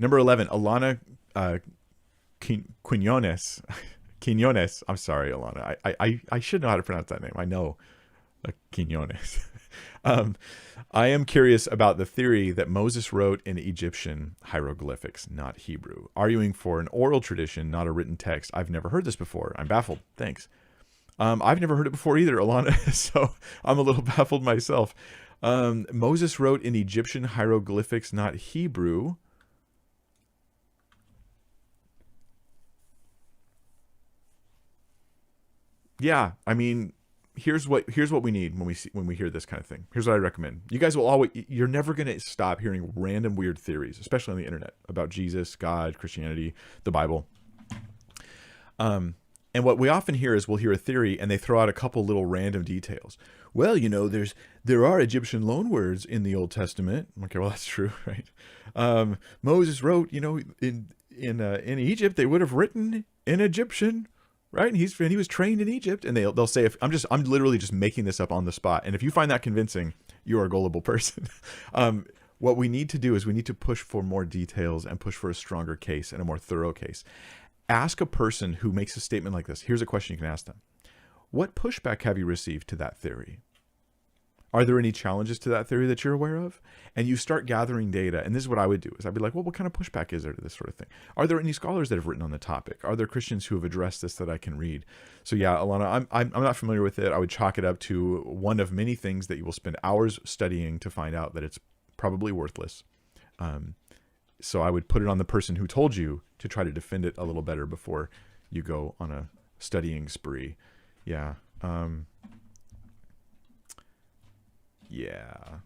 Number 11, Alana Quinones. Quinones. I'm sorry, Alana. I should know how to pronounce that name. I know Quinones. I am curious about the theory that Moses wrote in Egyptian hieroglyphics, not Hebrew, arguing for an oral tradition, not a written text. I've never heard this before. I'm baffled. Thanks. I've never heard it before either, Alana, so I'm a little baffled myself. Moses wrote in Egyptian hieroglyphics, not Hebrew. Yeah, I mean, here's what we need when we hear this kind of thing. Here's what I recommend. You guys will always, you're never going to stop hearing random weird theories, especially on the internet, about Jesus, God, Christianity, the Bible. And what we often hear is we'll hear a theory and they throw out a couple little random details. Well, you know, there are Egyptian loanwords in the Old Testament. Okay, well that's true, right? Moses wrote, you know, in Egypt they would have written in Egyptian, right? And he was trained in Egypt, and they'll say, if I'm literally just making this up on the spot, and if you find that convincing, you're a gullible person. What we need to do is we need to push for more details and push for a stronger case and a more thorough case. Ask a person who makes a statement like this. Here's a question you can ask them. What pushback have you received to that theory? Are there any challenges to that theory that you're aware of? And you start gathering data. And this is what I would do, is I'd be like, well, what kind of pushback is there to this sort of thing? Are there any scholars that have written on the topic? Are there Christians who have addressed this that I can read? So yeah, Alana, I'm not familiar with it. I would chalk it up to one of many things that you will spend hours studying to find out that it's probably worthless. So I would put it on the person who told you to try to defend it a little better before you go on a studying spree. Yeah. Yeah.